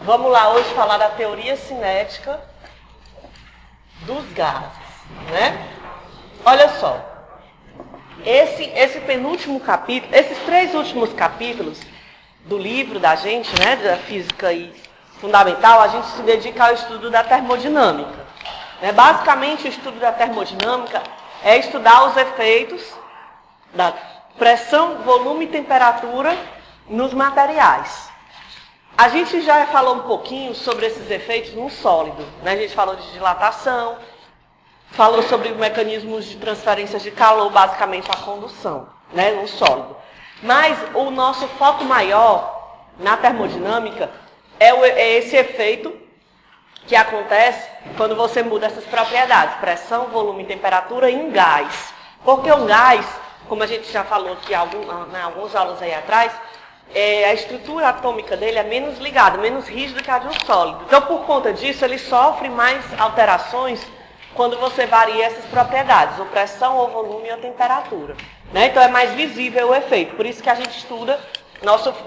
Vamos lá hoje falar da teoria cinética dos gases, né? Olha só, esse penúltimo capítulo, esses 3 últimos capítulos do livro da gente, né, da física e fundamental, a gente se dedica ao estudo da termodinâmica. Né? Basicamente, o estudo da termodinâmica é estudar os efeitos da pressão, volume e temperatura nos materiais. A gente já falou um pouquinho sobre esses efeitos no sólido, né? A gente falou de dilatação, falou sobre mecanismos de transferência de calor, basicamente a condução, né, no sólido. Mas o nosso foco maior na termodinâmica é esse efeito que acontece quando você muda essas propriedades, pressão, volume e temperatura em gás. Porque um gás, como a gente já falou aqui algumas aulas aí atrás, a estrutura atômica dele é menos ligada, menos rígida que a de um sólido. Então, por conta disso, ele sofre mais alterações quando você varia essas propriedades, ou pressão, ou volume, ou temperatura. Né? Então, é mais visível o efeito. Por isso que a gente estuda,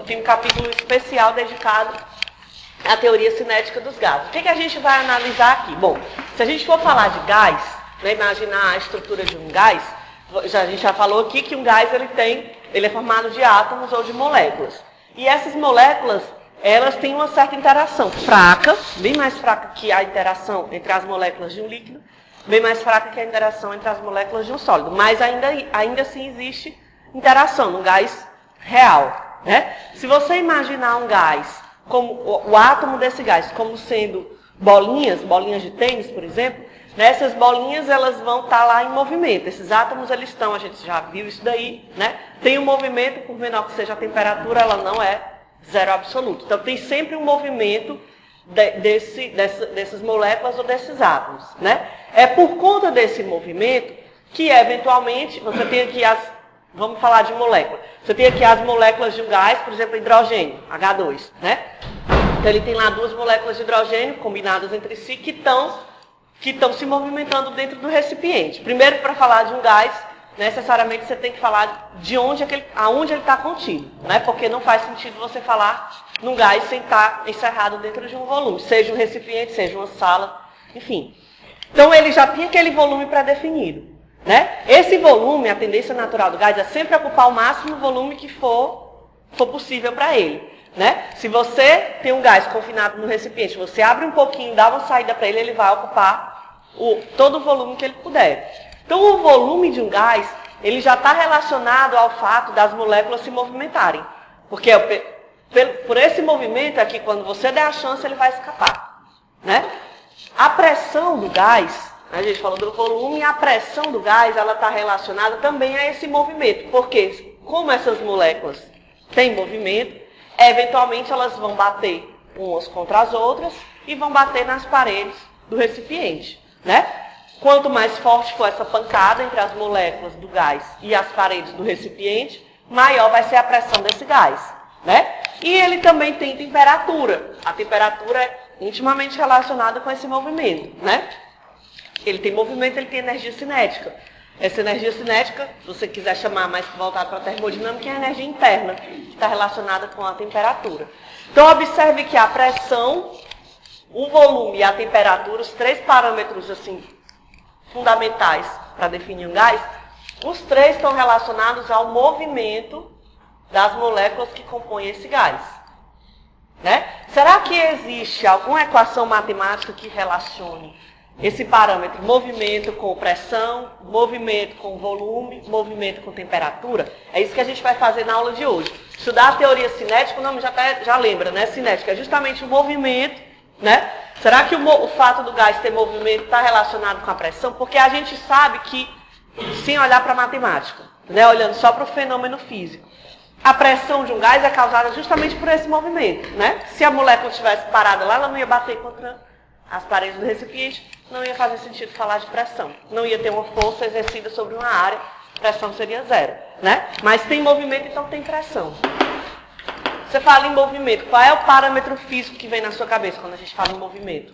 tem um capítulo especial dedicado à teoria cinética dos gases. O que a gente vai analisar aqui? Bom, se a gente for falar de gás, né, imaginar a estrutura de um gás, a gente já falou aqui que um gás ele é formado de átomos ou de moléculas. E essas moléculas, elas têm uma certa interação fraca, bem mais fraca que a interação entre as moléculas de um líquido, bem mais fraca que a interação entre as moléculas de um sólido. Mas ainda assim existe interação no gás real. Né? Se você imaginar um gás, como o átomo desse gás, como sendo bolinhas de tênis, por exemplo, essas bolinhas elas vão estar lá em movimento. Esses átomos eles estão, a gente já viu isso daí, né? Tem um movimento, por menor que seja a temperatura, ela não é zero absoluto. Então tem sempre um movimento dessas moléculas ou desses átomos, né? É por conta desse movimento que eventualmente você tem aqui vamos falar de molécula. Você tem aqui as moléculas de um gás, por exemplo, hidrogênio, H2, né? Então ele tem lá 2 moléculas de hidrogênio combinadas entre si que estão se movimentando dentro do recipiente. Primeiro, para falar de um gás, necessariamente você tem que falar de aonde ele está contido, né? Porque não faz sentido você falar num gás sem estar encerrado dentro de um volume, seja um recipiente, seja uma sala, enfim. Então ele já tinha aquele volume pré-definido, né? Esse volume, a tendência natural do gás é sempre ocupar o máximo volume que for possível para ele. Né? Se você tem um gás confinado no recipiente, você abre um pouquinho, dá uma saída para ele, ele vai ocupar todo o volume que ele puder. Então, o volume de um gás, ele já está relacionado ao fato das moléculas se movimentarem. Porque por esse movimento aqui, quando você der a chance, ele vai escapar. Né? A pressão do gás, a gente falou do volume, e a pressão do gás, ela está relacionada também a esse movimento. Porque, como essas moléculas têm movimento, eventualmente elas vão bater umas contra as outras e vão bater nas paredes do recipiente, né? Quanto mais forte for essa pancada entre as moléculas do gás e as paredes do recipiente, maior vai ser a pressão desse gás, né? E ele também tem temperatura. A temperatura é intimamente relacionada com esse movimento, né? Ele tem movimento, ele tem energia cinética. Essa energia cinética, se você quiser chamar mais voltado para a termodinâmica, é a energia interna, que está relacionada com a temperatura. Então, observe que a pressão, o volume e a temperatura, os 3 parâmetros assim, fundamentais para definir um gás, os 3 estão relacionados ao movimento das moléculas que compõem esse gás. Né? Será que existe alguma equação matemática que relacione esse parâmetro, movimento com pressão, movimento com volume, movimento com temperatura? É isso que a gente vai fazer na aula de hoje. Estudar a teoria cinética, o nome já lembra, né? Cinética é justamente o movimento, né? Será que o fato do gás ter movimento está relacionado com a pressão? Porque a gente sabe que, sem olhar para a matemática, né? Olhando só para o fenômeno físico, a pressão de um gás é causada justamente por esse movimento, né? Se a molécula estivesse parada lá, ela não ia bater contra as paredes do recipiente, não ia fazer sentido falar de pressão. Não ia ter uma força exercida sobre uma área, pressão seria 0. Né? Mas tem movimento, então tem pressão. Você fala em movimento, qual é o parâmetro físico que vem na sua cabeça quando a gente fala em movimento?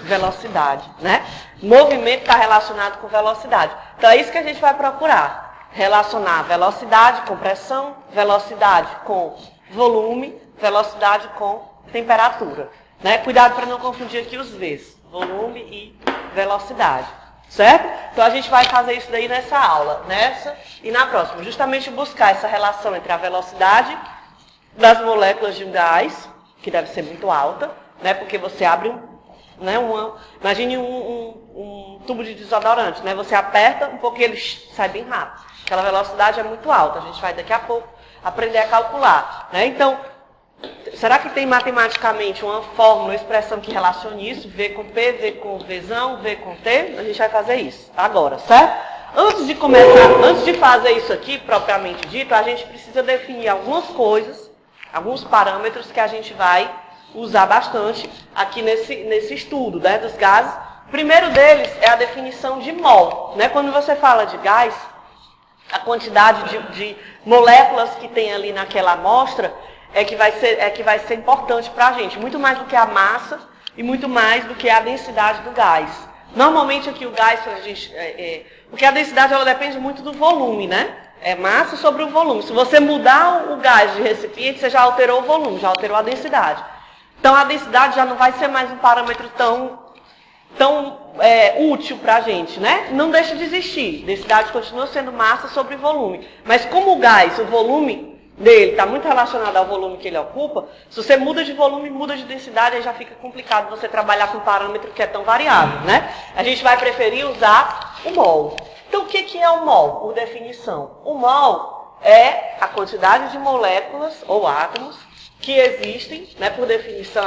Velocidade. Né? Movimento está relacionado com velocidade. Então é isso que a gente vai procurar. Relacionar velocidade com pressão, velocidade com volume, velocidade com temperatura. Né? Cuidado para não confundir aqui os V's, volume e velocidade. Certo? Então a gente vai fazer isso daí nessa aula, nessa e na próxima. Justamente buscar essa relação entre a velocidade das moléculas de um gás, que deve ser muito alta, né? Porque você abre imagine um tubo de desodorante, né? Você aperta um pouco e ele sai bem rápido. Aquela velocidade é muito alta. A gente vai daqui a pouco aprender a calcular. Né? Então, será que tem matematicamente uma fórmula, uma expressão que relacione isso? V com P, V com Vzão, V com T? A gente vai fazer isso agora, certo? Antes de começar, antes de fazer isso aqui, propriamente dito, a gente precisa definir algumas coisas, alguns parâmetros que a gente vai usar bastante aqui nesse estudo, né, dos gases. O primeiro deles é a definição de mol. Né? Quando você fala de gás, a quantidade de moléculas que tem ali naquela amostra é que vai ser importante para a gente, muito mais do que a massa e muito mais do que a densidade do gás. Normalmente aqui o gás, porque a densidade ela depende muito do volume, né? É massa sobre o volume. Se você mudar o gás de recipiente, você já alterou o volume, já alterou a densidade. Então a densidade já não vai ser mais um parâmetro tão útil para a gente, né? Não deixa de existir. Densidade continua sendo massa sobre volume. Mas como o gás, o volume dele está muito relacionado ao volume que ele ocupa, se você muda de volume, muda de densidade, aí já fica complicado você trabalhar com um parâmetro que é tão variável, né? A gente vai preferir usar o mol. Então, o que é o mol, por definição? O mol é a quantidade de moléculas ou átomos que existem, né? Por definição,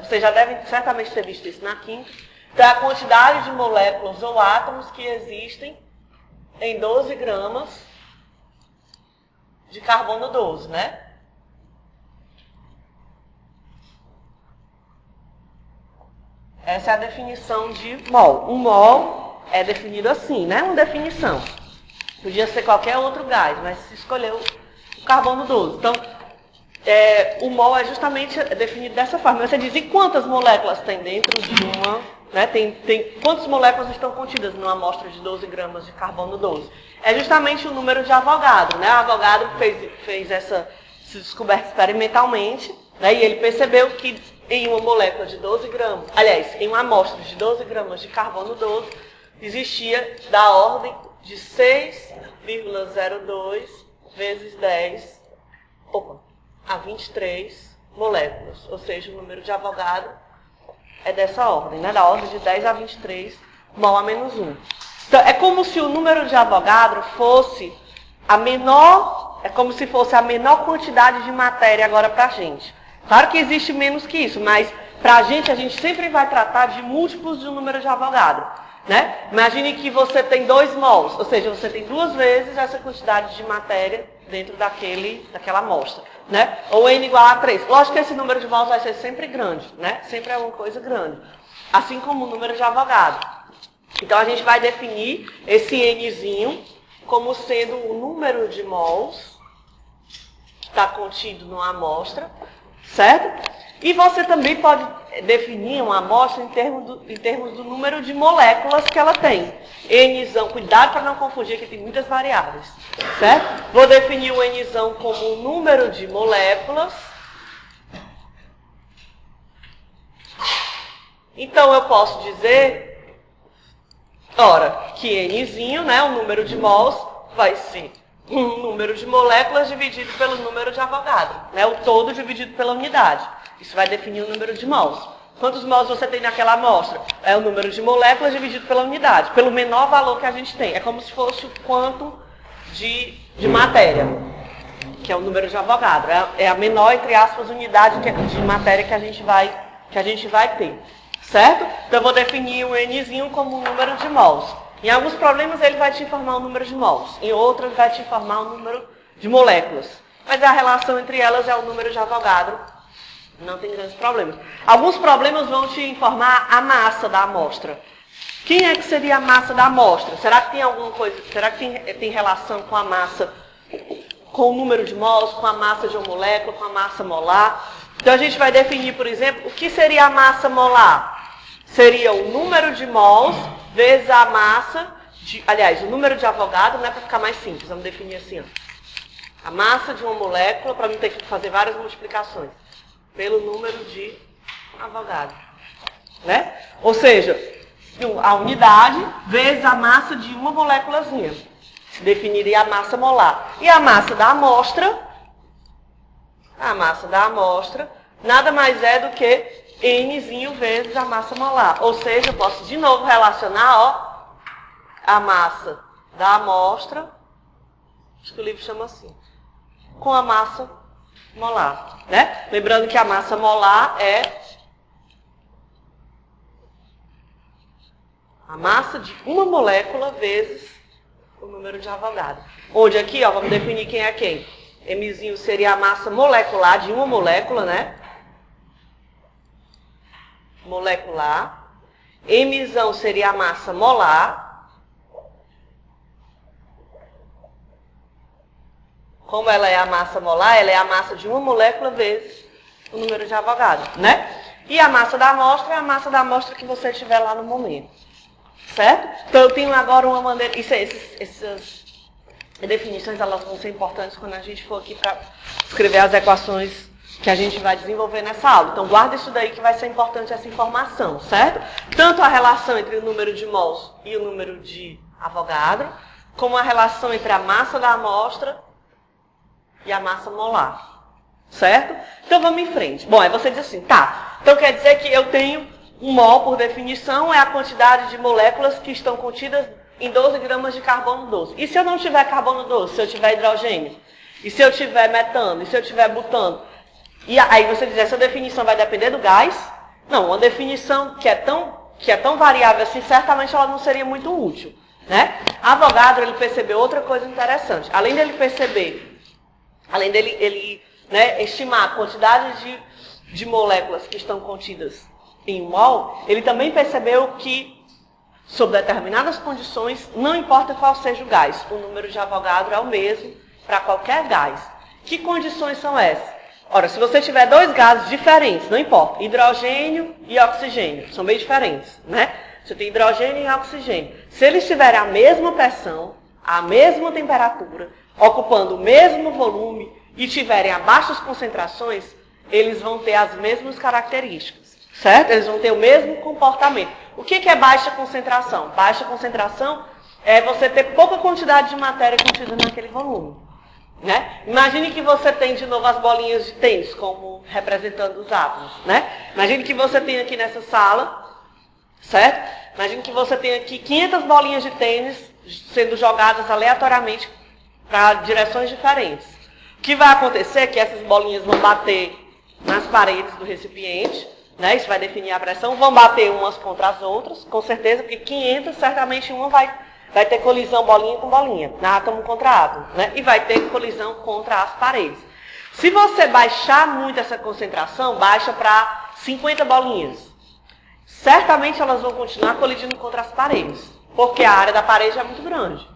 vocês já devem certamente ter visto isso na química. Então, é a quantidade de moléculas ou átomos que existem em 12 gramas de carbono 12, né? Essa é a definição de mol. Um mol é definido assim, né? Uma definição. Podia ser qualquer outro gás, mas se escolheu o carbono 12. Então, o mol é justamente definido dessa forma. Você diz, e quantas moléculas tem dentro de uma... Né? Quantas moléculas estão contidas numa amostra de 12 gramas de carbono 12? É justamente o número de Avogadro. Né? Avogadro fez essa descoberta experimentalmente, né? E ele percebeu que em uma molécula de 12 gramas, aliás, em uma amostra de 12 gramas de carbono 12, existia da ordem de 6,02 vezes 10 a 23 moléculas. Ou seja, o número de Avogadro é dessa ordem, né? Da ordem de 10 a 23 mol a menos 1. Então, é como se o número de Avogadro fosse a menor, é como se fosse a menor quantidade de matéria agora para a gente. Claro que existe menos que isso, mas para a gente sempre vai tratar de múltiplos de um número de Avogadro. Né? Imagine que você tem 2 mols, ou seja, você tem 2 vezes essa quantidade de matéria dentro daquela amostra. Né? Ou N igual a 3. Lógico que esse número de mols vai ser sempre grande, né? Sempre é uma coisa grande. Assim como o número de Avogadro. Então a gente vai definir esse Nzinho como sendo o número de mols que está contido numa amostra, certo? E você também pode definir uma amostra em termos do número de moléculas que ela tem. Nzão, cuidado para não confundir que tem muitas variáveis, certo? Vou definir o Nzão como o número de moléculas. Então eu posso dizer, ora, que Nzinho, né, o número de mols, vai ser um número de moléculas dividido pelo número de Avogadro, né, o todo dividido pela unidade. Isso vai definir o número de mols. Quantos mols você tem naquela amostra? É o número de moléculas dividido pela unidade, pelo menor valor que a gente tem. É como se fosse o quantum de matéria, que é o número de Avogadro. É a menor, entre aspas, unidade de matéria que a gente vai ter. Certo? Então eu vou definir o Nzinho como um número de mols. Em alguns problemas ele vai te informar o número de mols. Em outros vai te informar o número de moléculas. Mas a relação entre elas é o número de Avogadro. Não tem grandes problemas. Alguns problemas vão te informar a massa da amostra. Quem é que seria a massa da amostra? Será que tem alguma coisa? Será que tem relação com a massa, com o número de mols, com a massa de uma molécula, com a massa molar? Então a gente vai definir, por exemplo, o que seria a massa molar? Seria o número de mols vezes a massa, o número de Avogadro, né, para ficar mais simples. Vamos definir assim, ó. A massa de uma molécula, para não ter que fazer várias multiplicações. pelo número de Avogadro. Né? Ou seja, a unidade vezes a massa de uma moléculazinha. Se definiria a massa molar. E a massa da amostra, nada mais é do que Nzinho vezes a massa molar. Ou seja, eu posso de novo relacionar, ó, a massa da amostra, acho que o livro chama assim, com a massa molar, né? Lembrando que a massa molar é a massa de uma molécula vezes o número de Avogadro. Onde aqui, ó, vamos definir quem é quem. Mzinho seria a massa molecular de uma molécula, né? Molecular. Mzão seria a massa molar. Como ela é a massa molar, ela é a massa de uma molécula vezes o número de Avogadro, né? E a massa da amostra é a massa da amostra que você tiver lá no momento. Certo? Então eu tenho agora uma maneira... Essas definições elas vão ser importantes quando a gente for aqui para escrever as equações que a gente vai desenvolver nessa aula. Então guarda isso daí que vai ser importante essa informação, certo? Tanto a relação entre o número de mols e o número de Avogadro, como a relação entre a massa da amostra e a massa molar. Certo? Então vamos em frente. Bom, aí você diz assim, tá, então quer dizer que eu tenho um mol, por definição, é a quantidade de moléculas que estão contidas em 12 gramas de carbono doce. E se eu não tiver carbono doce? Se eu tiver hidrogênio? E se eu tiver metano? E se eu tiver butano? E aí você diz, essa definição vai depender do gás? Não, uma definição que é tão variável assim, certamente ela não seria muito útil. Né? Avogadro, ele percebeu outra coisa interessante. Além dele né, estimar a quantidade de moléculas que estão contidas em um mol, ele também percebeu que, sob determinadas condições, não importa qual seja o gás, o número de Avogadro é o mesmo para qualquer gás. Que condições são essas? Ora, se você tiver dois gases diferentes, não importa, hidrogênio e oxigênio, são bem diferentes, né? Você tem hidrogênio e oxigênio. Se eles tiverem a mesma pressão, a mesma temperatura, ocupando o mesmo volume e tiverem a baixas concentrações, eles vão ter as mesmas características. Certo? Eles vão ter o mesmo comportamento. O que é baixa concentração? Baixa concentração é você ter pouca quantidade de matéria contida naquele volume. Né? Imagine que você tem de novo as bolinhas de tênis, como representando os átomos. Né? Imagine que você tem aqui nessa sala, certo? Imagine que você tem aqui 500 bolinhas de tênis sendo jogadas aleatoriamente para direções diferentes. O que vai acontecer é que essas bolinhas vão bater nas paredes do recipiente, né? Isso vai definir a pressão, vão bater umas contra as outras, com certeza, porque 500, certamente uma vai ter colisão bolinha com bolinha, átomo contra átomo, né? E vai ter colisão contra as paredes. Se você baixar muito essa concentração, baixa para 50 bolinhas, certamente elas vão continuar colidindo contra as paredes, porque a área da parede é muito grande.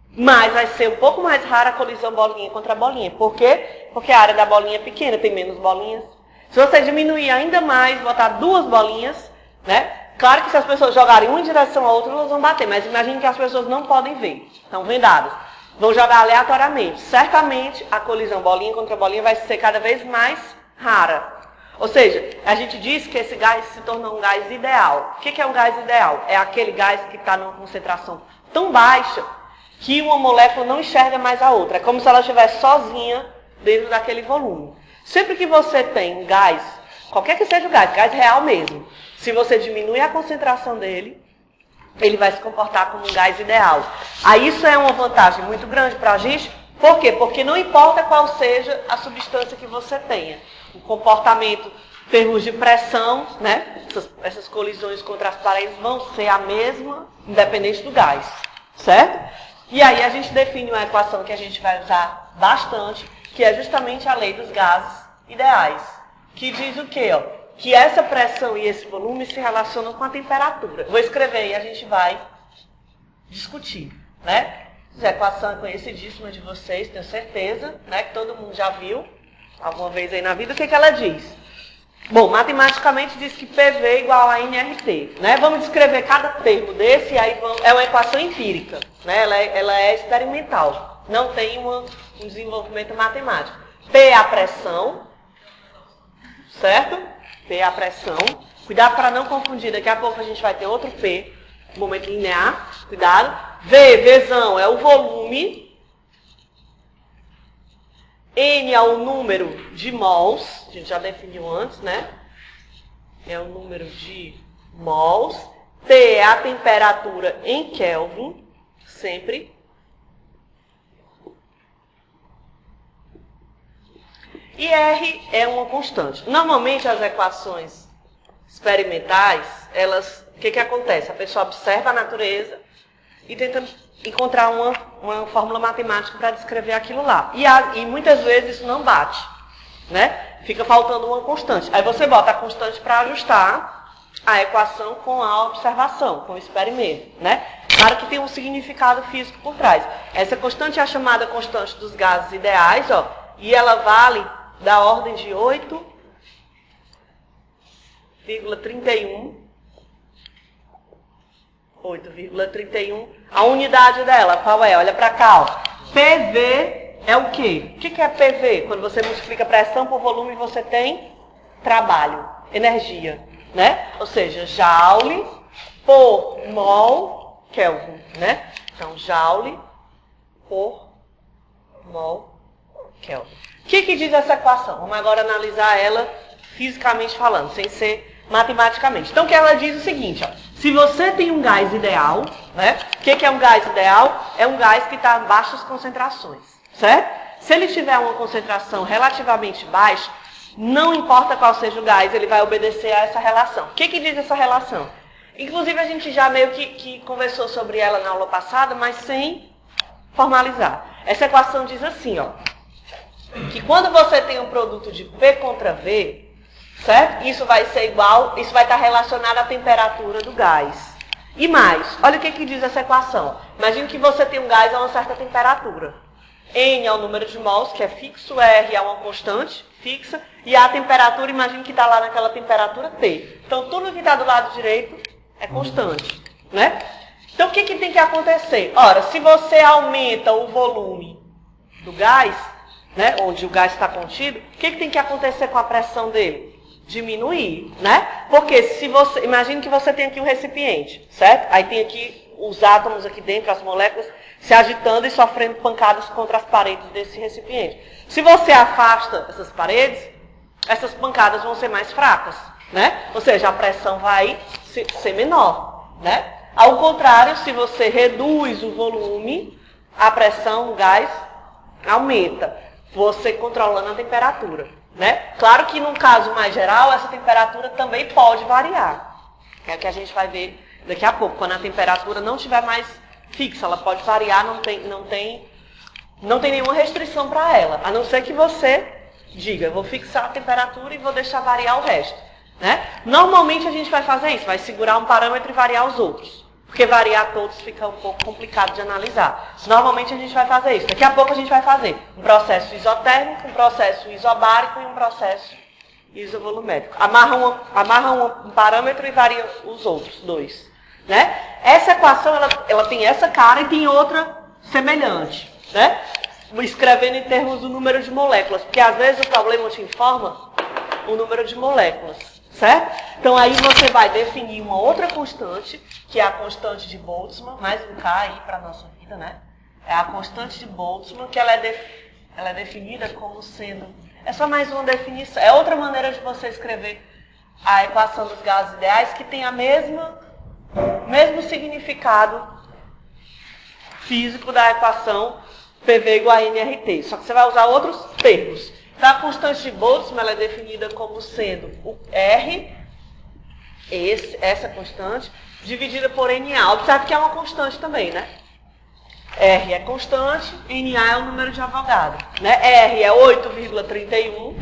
Mas vai ser um pouco mais rara a colisão bolinha contra bolinha. Por quê? Porque a área da bolinha é pequena, tem menos bolinhas. Se você diminuir ainda mais, botar duas bolinhas, né? Claro que se as pessoas jogarem uma em direção à outra, elas vão bater. Mas imagine que as pessoas não podem ver. Estão vendadas. Vão jogar aleatoriamente. Certamente, a colisão bolinha contra bolinha vai ser cada vez mais rara. Ou seja, a gente diz que esse gás se tornou um gás ideal. O que é um gás ideal? É aquele gás que está numa concentração tão baixa que uma molécula não enxerga mais a outra. É como se ela estivesse sozinha dentro daquele volume. Sempre que você tem um gás, qualquer que seja o gás real mesmo, se você diminui a concentração dele, ele vai se comportar como um gás ideal. Aí isso é uma vantagem muito grande para a gente. Por quê? Porque não importa qual seja a substância que você tenha. O comportamento em termos de pressão, né? Essas colisões contra as paredes vão ser a mesma, independente do gás. Certo? E aí a gente define uma equação que a gente vai usar bastante, que é justamente a lei dos gases ideais. Que diz o quê? Ó? Que essa pressão e esse volume se relacionam com a temperatura. Vou escrever aí e a gente vai discutir. Né? Essa equação é conhecidíssima de vocês, tenho certeza, né? Que todo mundo já viu alguma vez aí na vida. O que ela diz? Bom, matematicamente diz que PV é igual a nRT. Né? Vamos descrever cada termo desse, e aí é uma equação empírica. Né? Ela é experimental. Não tem um desenvolvimento matemático. P é a pressão, certo? P é a pressão. Cuidado para não confundir, daqui a pouco a gente vai ter outro P, momento linear, cuidado. V, Vzão, é o volume. N é o número de mols, a gente já definiu antes, né? É o número de mols. T é a temperatura em Kelvin, sempre. E R é uma constante. Normalmente as equações experimentais, o que acontece? A pessoa observa a natureza e tenta encontrar uma fórmula matemática para descrever aquilo lá. E muitas vezes isso não bate, né? Fica faltando uma constante. Aí você bota a constante para ajustar a equação com a observação, com o experimento, né? Claro que tem um significado físico por trás. Essa constante é a chamada constante dos gases ideais, ó, e ela vale da ordem de 8,31. 8,31. A unidade dela, qual é? Olha para cá, ó. PV é o quê? O que é PV? Quando você multiplica pressão por volume, você tem trabalho, energia, né? Ou seja, joule por mol Kelvin, né? Então, joule por mol Kelvin. O que diz essa equação? Vamos agora analisar ela fisicamente falando, sem ser matematicamente. Então, o que ela diz é o seguinte, ó. Se você tem um gás ideal, né? O que é um gás ideal? É um gás que está em baixas concentrações, certo? Se ele tiver uma concentração relativamente baixa, não importa qual seja o gás, ele vai obedecer a essa relação. O que diz essa relação? Inclusive, a gente já meio que conversou sobre ela na aula passada, mas sem formalizar. Essa equação diz assim, ó, que quando você tem um produto de P contra V, certo? Isso vai ser igual, isso vai estar relacionado à temperatura do gás. E mais, olha o que diz essa equação. Imagine que você tem um gás a uma certa temperatura. N é o número de mols, que é fixo, R é uma constante fixa, e a temperatura, imagine que está lá naquela temperatura T. Então, tudo que está do lado direito é constante, né? Então, o que tem que acontecer? Ora, se você aumenta o volume do gás, né, onde o gás está contido, o que tem que acontecer com a pressão dele? Diminuir, né? Porque se você, imagine que você tem aqui um recipiente, certo? Aí tem aqui os átomos aqui dentro, as moléculas, se agitando e sofrendo pancadas contra as paredes desse recipiente. Se você afasta essas paredes, essas pancadas vão ser mais fracas, né? Ou seja, a pressão vai ser menor, né? Ao contrário, se você reduz o volume, a pressão, o gás, aumenta. Você controlando a temperatura, né? Claro que num caso mais geral, essa temperatura também pode variar. É o que a gente vai ver daqui a pouco. Quando a temperatura não estiver mais fixa, ela pode variar, não tem nenhuma restrição para ela. A não ser que você diga, eu vou fixar a temperatura e vou deixar variar o resto, né? Normalmente a gente vai fazer isso, vai segurar um parâmetro e variar os outros. Porque variar todos fica um pouco complicado de analisar. Normalmente a gente vai fazer isso. Daqui a pouco a gente vai fazer um processo isotérmico, um processo isobárico e um processo isovolumétrico. Amarra um parâmetro e varia os outros dois, né? Essa equação ela tem essa cara e tem outra semelhante, né? Escrevendo em termos do número de moléculas. Porque às vezes o problema te informa o número de moléculas. Certo? Então, aí você vai definir uma outra constante, que é a constante de Boltzmann, mais um K aí para a nossa vida, né? É a constante de Boltzmann, que ela é definida como sendo... É só mais uma definição. É outra maneira de você escrever a equação dos gases ideais, que tem mesmo significado físico da equação PV igual a nRT. Só que você vai usar outros termos. Então, a constante de Boltzmann ela é definida como sendo o R, essa constante, dividida por NA. Observe que é uma constante também, né? R é constante, NA é o número de Avogadro. Né? R é 8,31,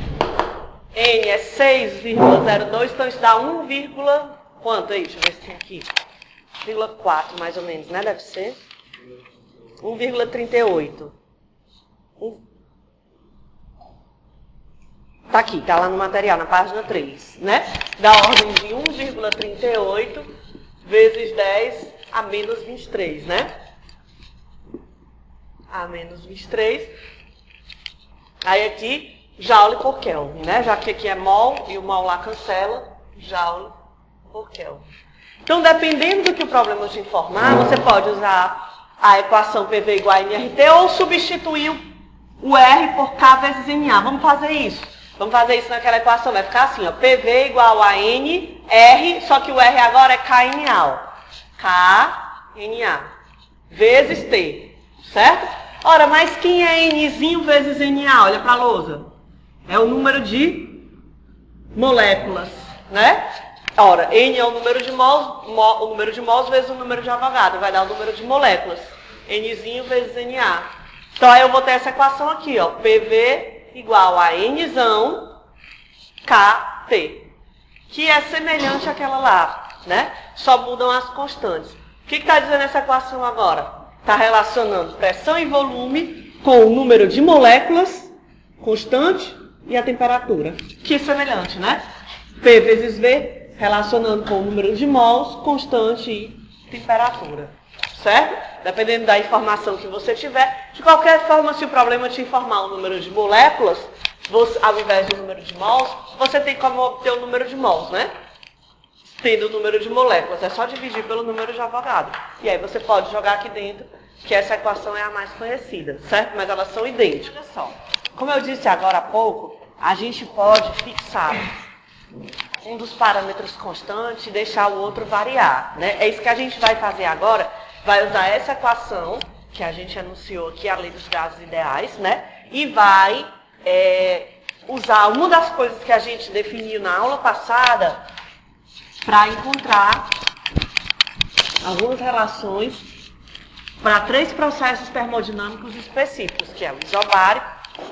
N é 6,02, então isso dá 1, quanto aí? Deixa eu ver se tem aqui. 1,4 mais ou menos, né? Deve ser 1,38. Tá aqui, tá lá no material, na página 3, né? Da ordem de 1,38 vezes 10 a menos 23, né? A menos 23. Aí aqui, Joule por Kelvin, né? Já que aqui é mol e o mol lá cancela, Joule por Kelvin. Então, dependendo do que o problema te informar, você pode usar a equação PV igual a NRT ou substituir o R por K vezes NA. Vamos fazer isso. Vamos fazer isso naquela equação. Vai ficar assim, ó, PV igual a N, R, só que o R agora é KNA, ó. KNA vezes T, certo? Ora, mas quem é Nzinho vezes NA? Olha para a lousa. É o número de moléculas, né? Ora, N é o número de mols vezes o número de Avogadro. Vai dar o número de moléculas. Nzinho vezes Na. Então, aí eu vou ter essa equação aqui, ó. PV igual a Nzão KT. Que é semelhante àquela lá, né? Só mudam as constantes. O que está dizendo essa equação agora? Está relacionando pressão e volume com o número de moléculas constante e a temperatura. Que é semelhante, né? P vezes V relacionando com o número de mols, constante e temperatura. Certo? Dependendo da informação que você tiver. De qualquer forma, se o problema te informar o número de moléculas, ao invés do número de mols, você tem como obter o número de mols, né? Tendo o número de moléculas. É só dividir pelo número de Avogadro. E aí você pode jogar aqui dentro, que essa equação é a mais conhecida, certo? Mas elas são idênticas. Olha só. Como eu disse agora há pouco, a gente pode fixar um dos parâmetros constante e deixar o outro variar, né? É isso que a gente vai fazer agora. Vai usar essa equação, que a gente anunciou aqui, a lei dos gases ideais, né? E vai usar uma das coisas que a gente definiu na aula passada para encontrar algumas relações para 3 processos termodinâmicos específicos, que é o isobárico,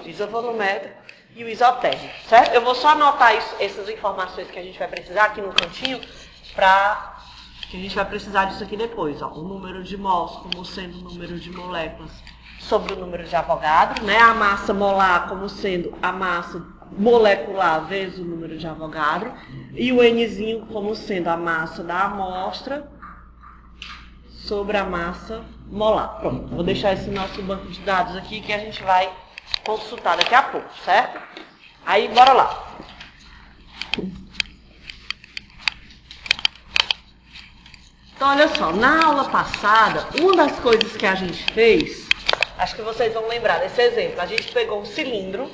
o isovolumétrico e o isotérmico, certo? Eu vou só anotar essas informações que a gente vai precisar aqui no cantinho, que a gente vai precisar disso aqui depois, ó. O número de mols como sendo o número de moléculas sobre o número de Avogadro, né? A massa molar como sendo a massa molecular vezes o número de Avogadro, e o Nzinho como sendo a massa da amostra sobre a massa molar. Pronto, vou deixar esse nosso banco de dados aqui que a gente vai consultar daqui a pouco, certo? Aí, bora lá. Então, olha só, na aula passada, uma das coisas que a gente fez, acho que vocês vão lembrar desse exemplo, a gente pegou um cilindro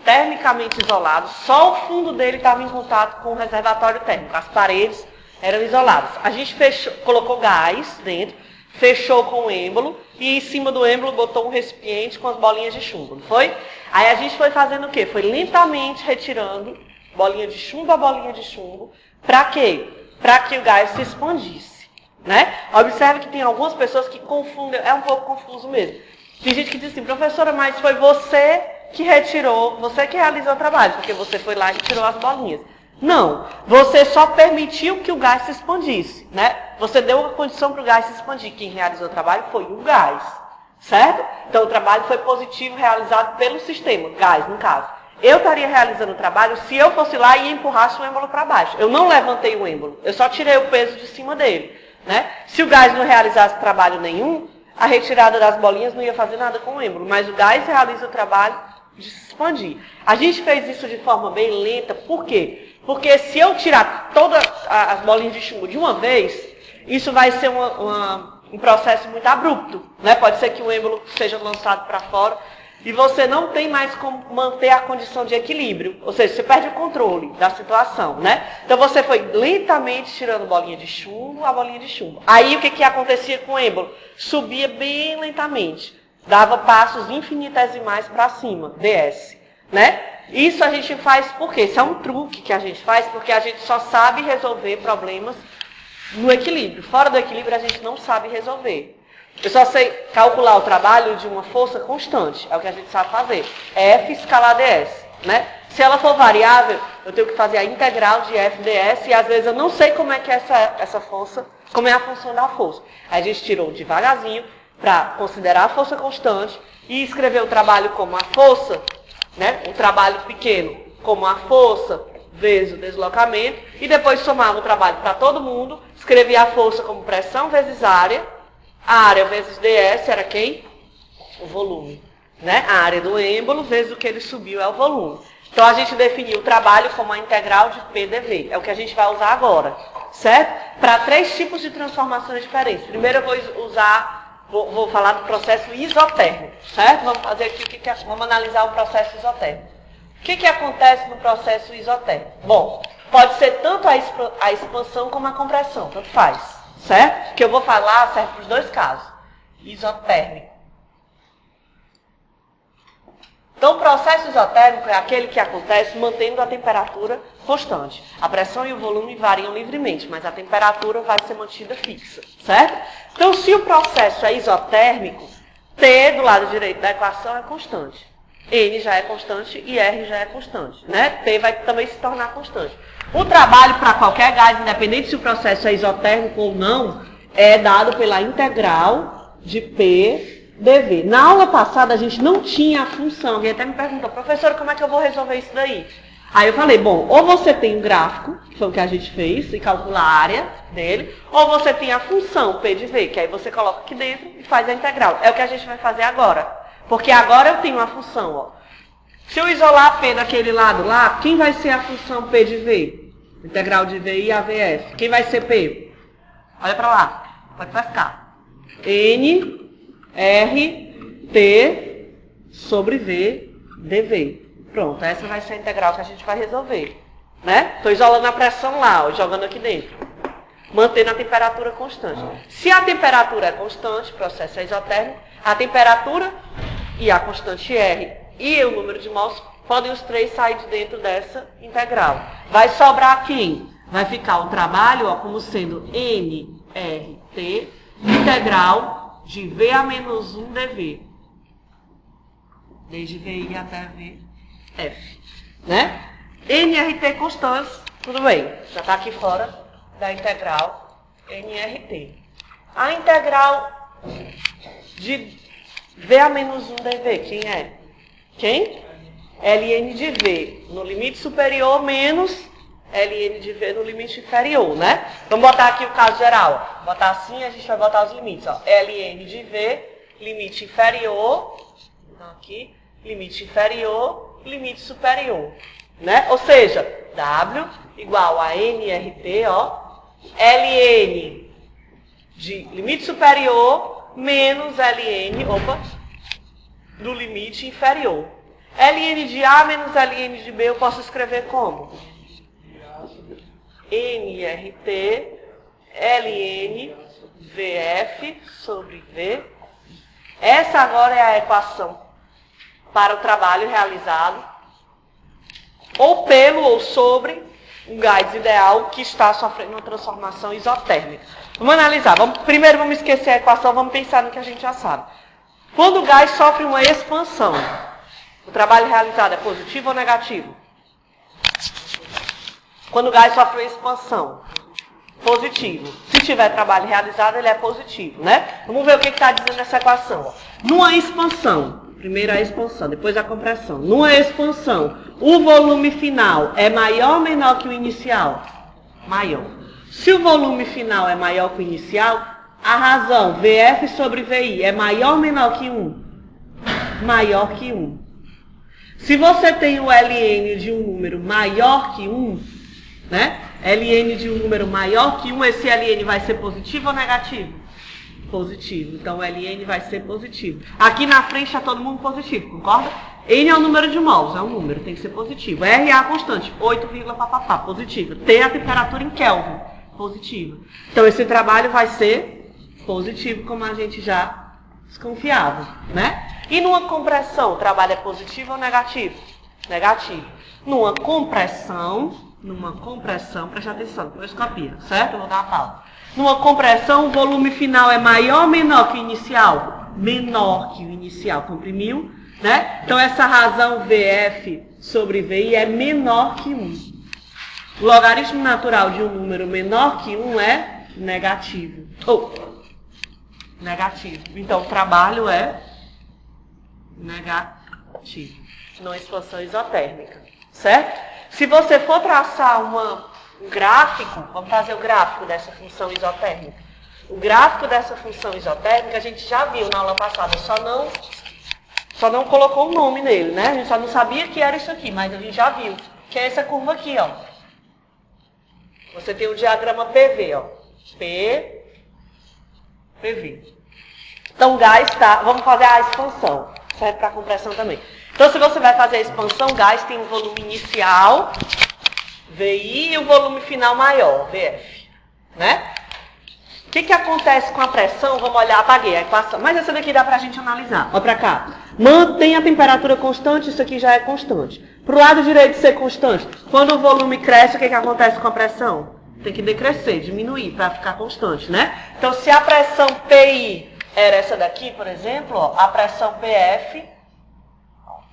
termicamente isolado, só o fundo dele estava em contato com o reservatório térmico, as paredes eram isoladas. A gente colocou gás dentro, fechou com o êmbolo e em cima do êmbolo botou um recipiente com as bolinhas de chumbo, não foi? Aí a gente foi fazendo o quê? Foi lentamente retirando bolinha de chumbo a bolinha de chumbo. Para quê? Para que o gás se expandisse, né? Observe que tem algumas pessoas que confundem, é um pouco confuso mesmo. Tem gente que diz assim, professora, mas foi você que retirou, você que realizou o trabalho, porque você foi lá e tirou as bolinhas. Não, você só permitiu que o gás se expandisse, né? Você deu a condição para o gás se expandir. Quem realizou o trabalho foi o gás, certo? Então, o trabalho foi positivo realizado pelo sistema, gás, no caso. Eu estaria realizando o trabalho se eu fosse lá e empurrasse o êmbolo para baixo. Eu não levantei o êmbolo, eu só tirei o peso de cima dele, né? Se o gás não realizasse trabalho nenhum, a retirada das bolinhas não ia fazer nada com o êmbolo, mas o gás realiza o trabalho de se expandir. A gente fez isso de forma bem lenta, por quê? Porque se eu tirar todas as bolinhas de chumbo de uma vez, isso vai ser um processo muito abrupto, né? Pode ser que o êmbolo seja lançado para fora e você não tem mais como manter a condição de equilíbrio. Ou seja, você perde o controle da situação, né? Então você foi lentamente tirando bolinha de chumbo a bolinha de chumbo. Aí o que acontecia com o êmbolo? Subia bem lentamente. Dava passos infinitesimais para cima, DS, né? Isso a gente faz por quê? Isso é um truque que a gente faz porque a gente só sabe resolver problemas no equilíbrio. Fora do equilíbrio a gente não sabe resolver. Eu só sei calcular o trabalho de uma força constante, é o que a gente sabe fazer. F escalar ds, né? Se ela for variável, eu tenho que fazer a integral de F ds e às vezes eu não sei como é que é essa força, como é a função da força. Aí a gente tirou devagarzinho para considerar a força constante e escrever o trabalho como a força, né? Um trabalho pequeno como a força vezes o deslocamento, e depois somava o trabalho para todo mundo, escrevia a força como pressão vezes área, a área vezes ds era quem? O volume. né? A área do êmbolo vezes o que ele subiu é o volume. Então, a gente definiu o trabalho como a integral de PDV. É o que a gente vai usar agora, certo? Para 3 tipos de transformações diferentes. Primeiro, eu vou falar do processo isotérmico, certo? Vamos fazer aqui, vamos analisar o processo isotérmico. O que acontece no processo isotérmico? Bom, pode ser tanto a expansão como a compressão, tanto faz, certo? O que eu vou falar serve para os 2 casos. Isotérmico. Então, o processo isotérmico é aquele que acontece mantendo a temperatura constante. A pressão e o volume variam livremente, mas a temperatura vai ser mantida fixa, certo? Então, se o processo é isotérmico, T do lado direito da equação é constante. N já é constante e R já é constante, né? T vai também se tornar constante. O trabalho para qualquer gás, independente se o processo é isotérmico ou não, é dado pela integral de P dV. Na aula passada a gente não tinha a função. Alguém até me perguntou, professora, como é que eu vou resolver isso daí? Aí eu falei, bom, ou você tem um gráfico, que foi o que a gente fez, e calcula a área dele, ou você tem a função P de V, que aí você coloca aqui dentro e faz a integral. É o que a gente vai fazer agora. Porque agora eu tenho uma função, ó. Se eu isolar P daquele lado lá, quem vai ser a função P de V? Integral de V e AVF. Quem vai ser P? Olha para lá. Pode ficar. N R, T, sobre V, dV. Pronto, essa vai ser a integral que a gente vai resolver. Né? Estou isolando a pressão lá, ó, jogando aqui dentro. Mantendo a temperatura constante. Se a temperatura é constante, o processo é isotérmico, a temperatura e a constante R e o número de mols podem os 3 sair de dentro dessa integral. Vai sobrar quem? Vai ficar o trabalho ó, como sendo NRT, integral de V a menos 1 dV. Desde VI até VF. Né? NRT constantes, tudo bem. Já está aqui fora da integral NRT. A integral de V a menos 1 dV, quem é? Quem? Ln de V no limite superior menos Ln de V no limite inferior, né? Vamos botar aqui o caso geral. Ó. Botar assim, a gente vai botar os limites. Ó. Ln de V, limite inferior, então aqui, limite inferior, limite superior. Né? Ou seja, W igual a NRT, ó, Ln de limite superior menos Ln, do limite inferior. Ln de A menos Ln de B eu posso escrever como? NRT, Ln, VF sobre V. Essa agora é a equação para o trabalho realizado ou pelo ou sobre um gás ideal que está sofrendo uma transformação isotérmica. Vamos analisar. Primeiro vamos esquecer a equação, vamos pensar no que a gente já sabe. Quando o gás sofre uma expansão, o trabalho realizado é positivo ou negativo? Quando o gás sofre uma expansão, positivo. Se tiver trabalho realizado, ele é positivo, né? Vamos ver o que está dizendo essa equação. Numa expansão, primeiro a expansão, depois a compressão. Numa expansão, o volume final é maior ou menor que o inicial? Maior. Se o volume final é maior que o inicial, a razão VF sobre VI é maior ou menor que 1? Maior que 1. Se você tem o Ln de um número maior que 1, né? Ln de um número maior que 1, esse Ln vai ser positivo ou negativo? Positivo. Então, o Ln vai ser positivo. Aqui na frente está todo mundo positivo, concorda? N é o número de mols, é um número, tem que ser positivo. R é a constante, 8, papapá, positivo. T é a temperatura em Kelvin, positivo. Então, esse trabalho vai ser positivo, como a gente já desconfiava, né? E numa compressão, o trabalho é positivo ou negativo? Negativo. Numa compressão, preste atenção, depois copia, certo? Eu vou dar uma pausa. Numa compressão, o volume final é maior ou menor que o inicial? Menor que o inicial, comprimiu, né? Então, essa razão VF sobre VI é menor que 1. O logaritmo natural de um número menor que 1 é negativo. Negativo. Então, o trabalho é negativo. Numa expansão isotérmica, certo? Se você for traçar um gráfico, vamos fazer o gráfico dessa função isotérmica. O gráfico dessa função isotérmica a gente já viu na aula passada, só não só não colocou o nome nele, né? A gente só não sabia que era isso aqui, mas a gente já viu. Que é essa curva aqui, ó. Você tem o diagrama PV, ó. PV. Então, gás tá... Vamos fazer a expansão. Serve para compressão também. Então, se você vai fazer a expansão, gás tem um volume inicial, VI, e o volume final maior, VF. Né? O que acontece com a pressão? Vamos olhar, apaguei a equação. Mas essa daqui dá para a gente analisar. Olha para cá. Mantém a temperatura constante, isso aqui já é constante. Para o lado direito ser constante. Quando o volume cresce, o que acontece com a pressão? Tem que decrescer, diminuir, para ficar constante, né? Então, se a pressão PI era essa daqui, por exemplo, ó, a pressão PF,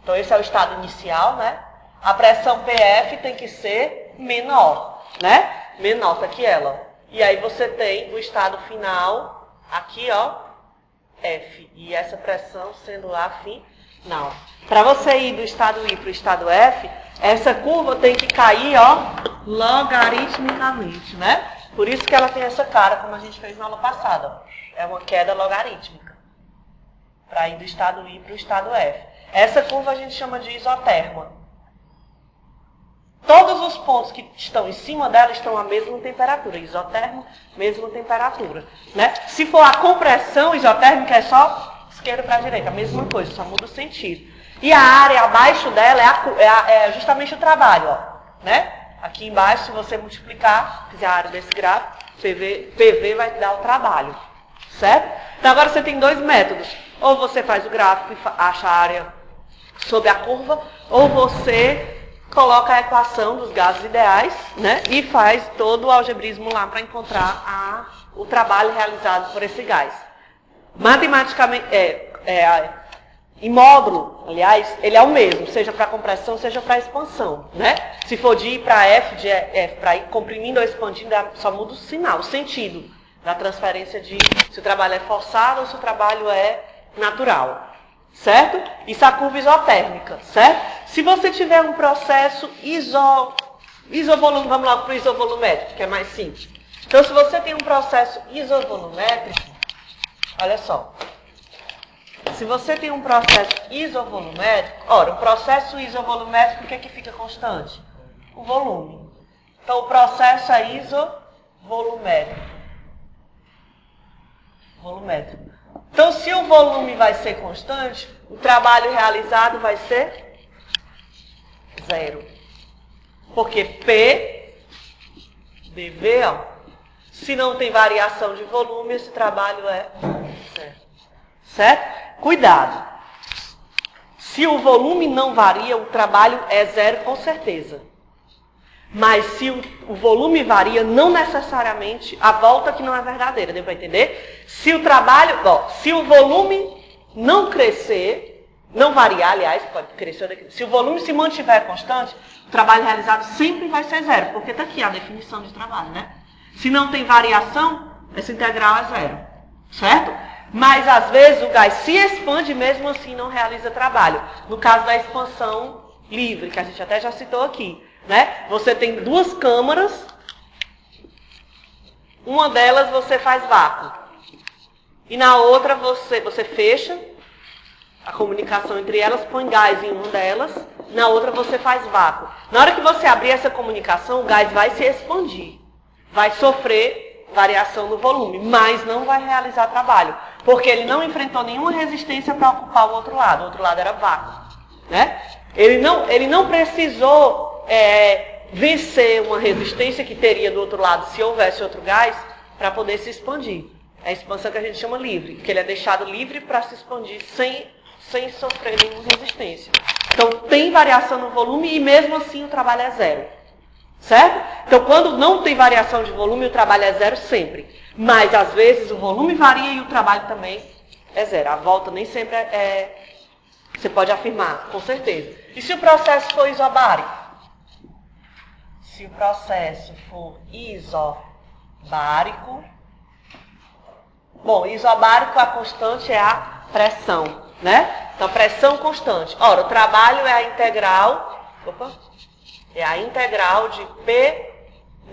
então esse é o estado inicial, né? A pressão PF tem que ser menor, né? Menor, tá aqui ela, ó. E aí você tem o estado final, aqui, ó, F. E essa pressão sendo A final. Para você ir do estado I para o estado F, essa curva tem que cair, ó, logaritmicamente, né? Por isso que ela tem essa cara, como a gente fez na aula passada. É uma queda logarítmica. Para ir do estado I para o estado F. Essa curva a gente chama de isoterma. Todos os pontos que estão em cima dela estão à mesma temperatura. Isotermo, mesma temperatura. Né? Se for a compressão isotérmica, é só esquerda para direita. A mesma coisa, só muda o sentido. E a área abaixo dela é justamente o trabalho. Ó, né? Aqui embaixo, se você multiplicar, fizer a área desse gráfico, PV vai dar o trabalho. Certo? Então agora você tem dois métodos. Ou você faz o gráfico e acha a área sob a curva, ou você coloca a equação dos gases ideais, né? E faz todo o algebrismo lá para encontrar o trabalho realizado por esse gás. Matematicamente, em módulo, aliás, ele é o mesmo, seja para compressão, seja para expansão, né? Se for de I para F, de F para I, comprimindo ou expandindo, só muda o sinal, o sentido da transferência de se o trabalho é forçado ou se o trabalho é natural. Certo? Isso é a curva isotérmica, certo? Se você tiver um processo isovolumétrico, vamos logo para o isovolumétrico, que é mais simples. Então, se você tem um processo isovolumétrico, olha só. Se você tem um processo isovolumétrico, ora, o processo isovolumétrico, o que é que fica constante? O volume. Então, o processo é isovolumétrico. Volumétrico. Então, se o volume vai ser constante, o trabalho realizado vai ser zero. Porque P, dV, ó, se não tem variação de volume, esse trabalho é zero. Certo? Cuidado. Se o volume não varia, o trabalho é zero com certeza. Mas se o volume varia, não necessariamente a volta que não é verdadeira, deu para entender? Se o trabalho, se o volume não crescer, não variar, aliás, pode crescer ou decrescer. Se o volume se mantiver constante, o trabalho realizado sempre vai ser zero, porque está aqui a definição de trabalho, né? Se não tem variação, essa integral é zero, certo? Mas às vezes o gás se expande e mesmo assim não realiza trabalho. No caso da expansão livre, que a gente até já citou aqui. Né? Você tem duas câmaras, uma delas você faz vácuo. E na outra você fecha a comunicação entre elas, põe gás em uma delas, na outra você faz vácuo. Na hora que você abrir essa comunicação, o gás vai se expandir, vai sofrer variação no volume, mas não vai realizar trabalho, porque ele não enfrentou nenhuma resistência para ocupar o outro lado era vácuo. Né? Ele não precisou vencer uma resistência que teria do outro lado se houvesse outro gás para poder se expandir. É a expansão que a gente chama livre, que ele é deixado livre para se expandir sem sofrer nenhuma resistência. Então tem variação no volume e mesmo assim o trabalho é zero. Certo? Então quando não tem variação de volume, o trabalho é zero sempre. Mas às vezes o volume varia e o trabalho também é zero. A volta nem sempre você pode afirmar, com certeza. E se o processo for isobárico? Se o processo for isobárico, bom, isobárico a constante é a pressão, né? Então, pressão constante. Ora, o trabalho é a integral, de P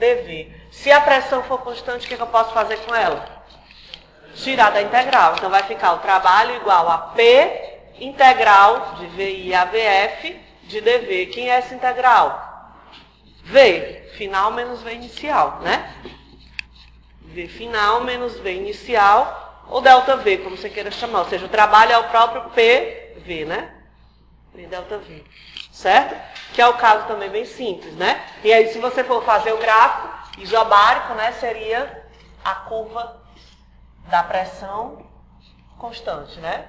dV. Se a pressão for constante, o que eu posso fazer com ela? Tirar da integral. Então, vai ficar o trabalho igual a P integral de VI a VF de dV. Quem é essa integral? V final menos V inicial, né? V final menos V inicial, ou ΔV, como você queira chamar. Ou seja, o trabalho é o próprio PV, né? P ΔV. Certo? Que é o caso também bem simples, né? E aí, se você for fazer o gráfico isobárico, né, seria a curva da pressão constante, né?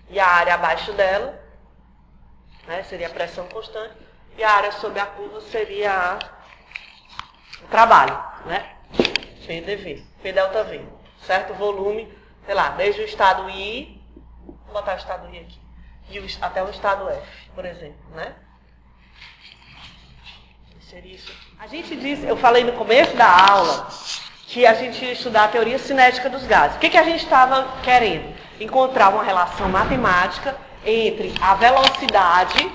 E a área abaixo dela, né, seria a pressão constante, e a área sobre a curva seria o trabalho, né? PdV, P ΔV, certo? Volume, sei lá, desde o estado I, vou botar o estado I aqui, e até o estado F, por exemplo, né? Seria isso. A gente disse, eu falei no começo da aula, que a gente ia estudar a teoria cinética dos gases. O que a gente estava querendo? Encontrar uma relação matemática entre a velocidade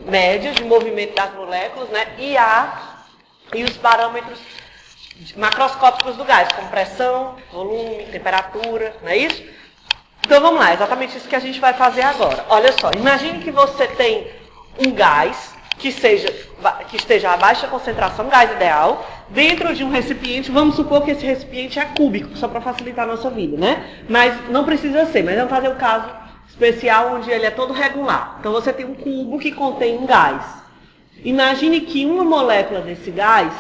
média de movimento das moléculas, né, e os parâmetros macroscópicos do gás, como pressão, volume, temperatura, não é isso? Então vamos lá, exatamente isso que a gente vai fazer agora. Olha só, imagine que você tem um gás que esteja a baixa concentração, gás ideal, dentro de um recipiente. Vamos supor que esse recipiente é cúbico, só para facilitar a nossa vida, né? Mas não precisa ser, mas vamos fazer um caso especial onde ele é todo regular. Então você tem um cubo que contém um gás. Imagine que uma molécula desse gás,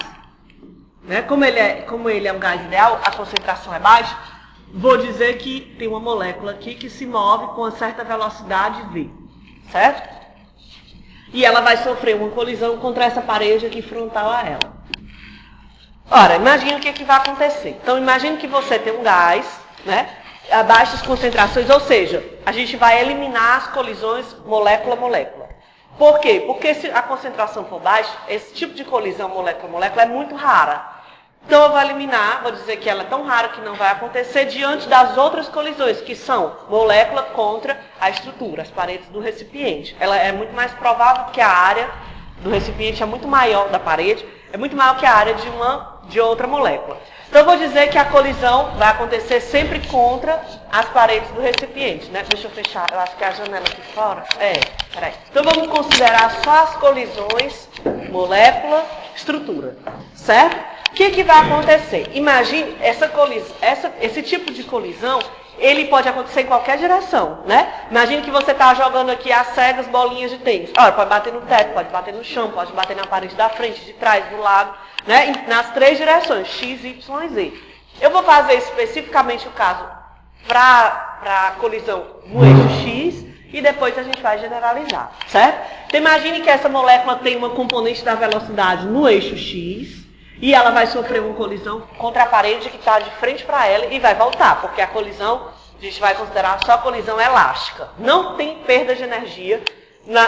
né, como ele é um gás ideal, a concentração é baixa, vou dizer que tem uma molécula aqui que se move com uma certa velocidade V, certo? E ela vai sofrer uma colisão contra essa parede aqui frontal a ela. Ora, imagine o que vai acontecer. Então, imagine que você tem um gás, né, a baixas concentrações, ou seja, a gente vai eliminar as colisões molécula-molécula. Por quê? Porque se a concentração for baixa, esse tipo de colisão molécula-molécula é muito rara. Então, eu vou eliminar, vou dizer que ela é tão rara que não vai acontecer diante das outras colisões, que são molécula contra a estrutura, as paredes do recipiente. Ela é muito mais provável que a área do recipiente é muito maior da parede, é muito maior que a área de outra molécula. Então, eu vou dizer que a colisão vai acontecer sempre contra as paredes do recipiente, né? Deixa eu fechar, eu acho que é a janela aqui fora. Peraí. Então, vamos considerar só as colisões molécula-estrutura, certo? O que vai acontecer? Imagine esse tipo de colisão, ele pode acontecer em qualquer direção, né? Imagine que você está jogando aqui às cegas bolinhas de tênis. Olha, pode bater no teto, pode bater no chão, pode bater na parede da frente, de trás, do lado, né? Nas três direções, X, Y e Z. Eu vou fazer especificamente o caso para a colisão no eixo X e depois a gente vai generalizar, certo? Então imagine que essa molécula tem uma componente da velocidade no eixo X, e ela vai sofrer uma colisão contra a parede que está de frente para ela e vai voltar, porque a colisão, a gente vai considerar só a colisão elástica. Não tem perda de energia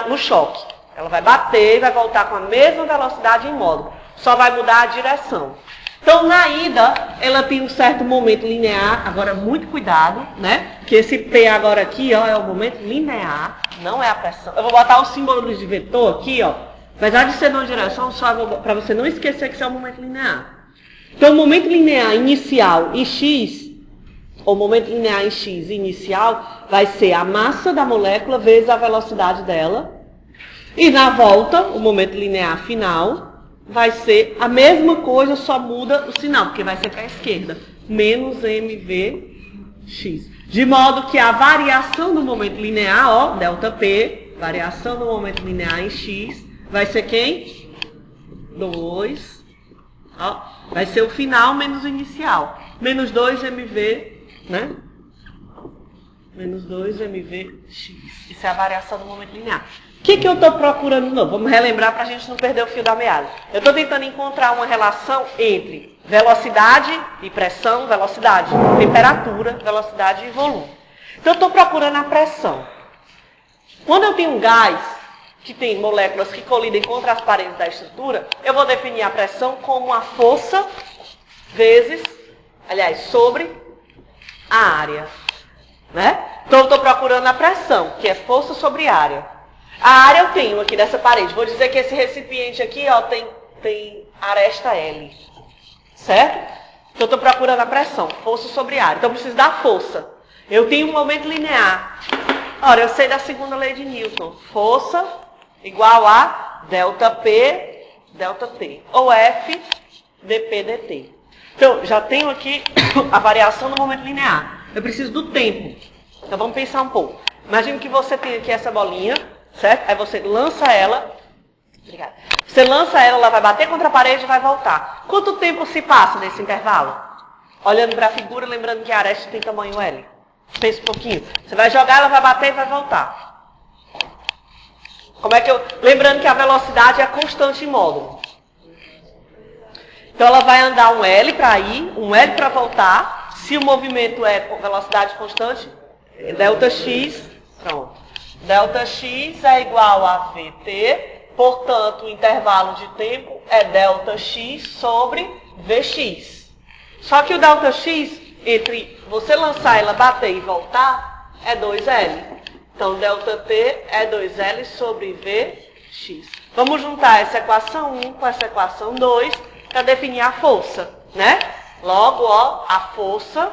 no choque. Ela vai bater e vai voltar com a mesma velocidade em módulo. Só vai mudar a direção. Então, na ida, ela tem um certo momento linear. Agora, muito cuidado, né? Que esse P agora aqui, ó, é o momento linear, não é a pressão. Eu vou botar o símbolo de vetor aqui, ó. Apesar de ser numa direção, só para você não esquecer que isso é o momento linear. Então, o momento linear inicial em X, ou momento linear em X inicial, vai ser a massa da molécula vezes a velocidade dela. E na volta, o momento linear final, vai ser a mesma coisa, só muda o sinal, porque vai ser para a esquerda. Menos mvx. De modo que a variação do momento linear, ó, ΔP, variação do momento linear em X, vai ser quem? 2. Ó, vai ser o final menos o inicial. Menos 2mv, né? Menos 2mvx. Isso é a variação do momento linear. O que eu estou procurando de novo? Vamos relembrar para a gente não perder o fio da meada. Eu estou tentando encontrar uma relação entre velocidade e pressão, velocidade, temperatura, velocidade e volume. Então, eu estou procurando a pressão. Quando eu tenho um gás que tem moléculas que colidem contra as paredes da estrutura, eu vou definir a pressão como a força sobre a área. Né? Então, eu estou procurando a pressão, que é força sobre área. A área eu tenho aqui dessa parede. Vou dizer que esse recipiente aqui, ó, tem aresta L. Certo? Então, eu estou procurando a pressão, força sobre área. Então, eu preciso da força. Eu tenho um momento linear. Ora, eu sei da segunda lei de Newton. Força igual a delta P, delta T. Ou F, dP, dt. Então, já tenho aqui a variação do momento linear. Eu preciso do tempo. Então, vamos pensar um pouco. Imagine que você tem aqui essa bolinha, certo? Aí você lança ela. Obrigada. Você lança ela, ela vai bater contra a parede e vai voltar. Quanto tempo se passa nesse intervalo? Olhando para a figura, lembrando que a aresta tem tamanho L. Pensa um pouquinho. Você vai jogar, ela vai bater e vai voltar. Como é que eu... Lembrando que a velocidade é constante em módulo. Então, ela vai andar um L para ir, um L para voltar. Se o movimento é com velocidade constante, delta x, pronto. Delta x é igual a vt, portanto, o intervalo de tempo é delta x sobre vx. Só que o delta x, entre você lançar ela, bater e voltar, é 2L. Então, delta t é 2L sobre vx. Vamos juntar essa equação 1 com essa equação 2 para definir a força, né? Logo, ó, a força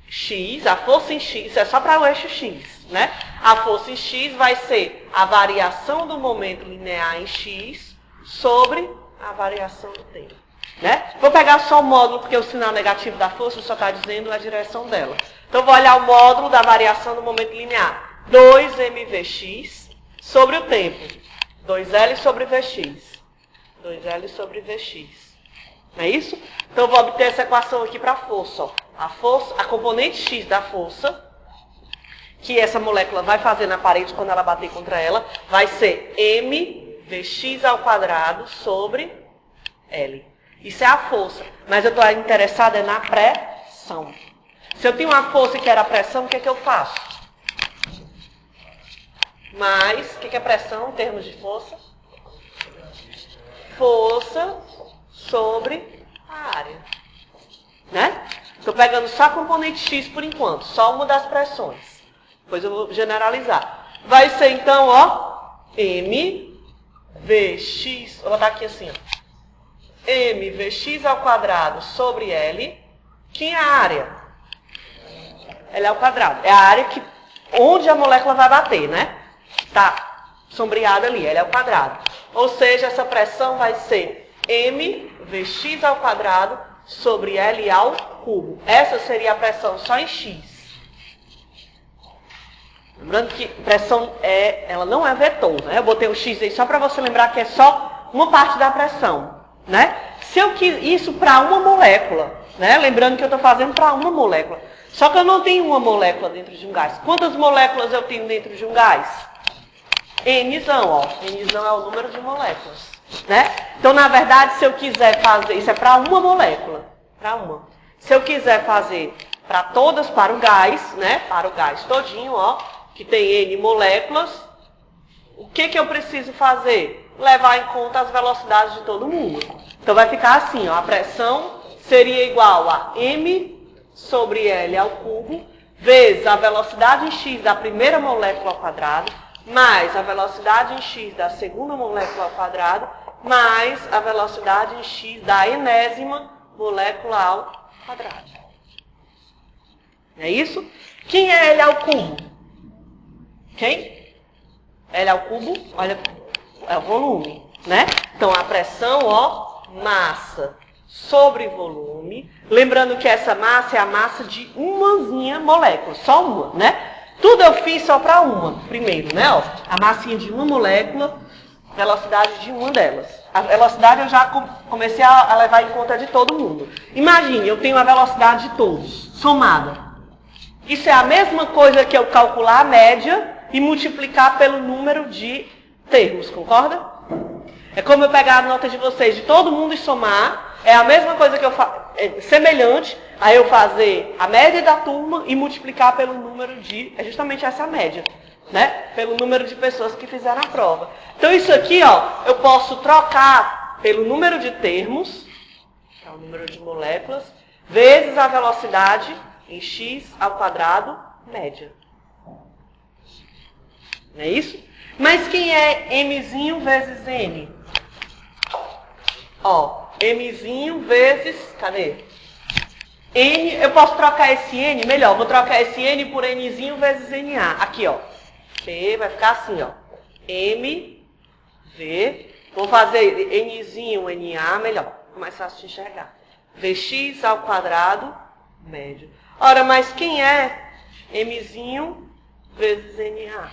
x, a força em x, é só para o eixo x, né? A força em x vai ser a variação do momento linear em x sobre a variação do tempo, né? Vou pegar só o módulo, porque o sinal negativo da força só está dizendo a direção dela. Então, vou olhar o módulo da variação do momento linear. 2mvx sobre o tempo. 2L sobre vx. 2L sobre vx. Não é isso? Então, eu vou obter essa equação aqui para a força. Ó. A componente x da força, que essa molécula vai fazer na parede quando ela bater contra ela, vai ser mvx ao quadrado sobre L. Isso é a força. Mas eu estou interessada na pressão. Se eu tenho uma força que era a pressão, o que é que eu faço? Mas, o que é pressão em termos de força? Força sobre a área. Né? Estou pegando só a componente x por enquanto, só uma das pressões. Depois eu vou generalizar. Vai ser então, ó, mvx, vou botar aqui assim, ó, mvx ao quadrado sobre L. Quem é a área? L ao quadrado. É a área onde a molécula vai bater, né? Está sombreada ali, L ao quadrado. Ou seja, essa pressão vai ser mvx ao quadrado sobre L ao cubo. Essa seria a pressão só em x. Lembrando que pressão ela não é vetor, né? Eu botei o x aí só para você lembrar que é só uma parte da pressão, né? Se eu quis isso para uma molécula, né? Lembrando que eu estou fazendo para uma molécula. Só que eu não tenho uma molécula dentro de um gás. Quantas moléculas eu tenho dentro de um gás? Nzão, ó. Nzão é o número de moléculas, né? Então, na verdade, se eu quiser fazer... Isso é para uma molécula. Para uma. Se eu quiser fazer para todas, para o gás, né? Para o gás todinho, ó. Que tem N moléculas. O que eu preciso fazer? Levar em conta as velocidades de todo mundo. Então, vai ficar assim, ó. A pressão seria igual a M sobre L ao cubo, vezes a velocidade em x da primeira molécula ao quadrado, mais a velocidade em x da segunda molécula ao quadrado, mais a velocidade em x da enésima molécula ao quadrado. É isso? Quem é L ao cubo? Quem? L ao cubo, olha, é o volume, né? Então, a pressão, ó, massa sobre volume. Lembrando que essa massa é a massa de umazinha molécula, só uma, né? Tudo eu fiz só para uma, primeiro, né? Ó, a massinha de uma molécula, velocidade de uma delas. A velocidade eu já comecei a levar em conta de todo mundo. Imagine, eu tenho a velocidade de todos, somada. Isso é a mesma coisa que eu calcular a média e multiplicar pelo número de termos, concorda? É como eu pegar a nota de vocês, de todo mundo e somar. É a mesma coisa que eu faço, semelhante a eu fazer a média da turma e multiplicar pelo número de... É justamente essa a média, né? Pelo número de pessoas que fizeram a prova. Então, isso aqui, ó, eu posso trocar pelo número de termos, que é o número de moléculas, vezes a velocidade em x ao quadrado média. Não é isso? Mas quem é mzinho vezes n? Ó, mzinho vezes, cadê? N, eu posso trocar esse N, melhor, vou trocar esse N por Nzinho vezes NA. Aqui, ó. P vai ficar assim, ó. M, V, vou fazer Nzinho, NA, melhor, mais fácil de enxergar. Vx ao quadrado, médio. Ora, mas quem é Mzinho vezes NA?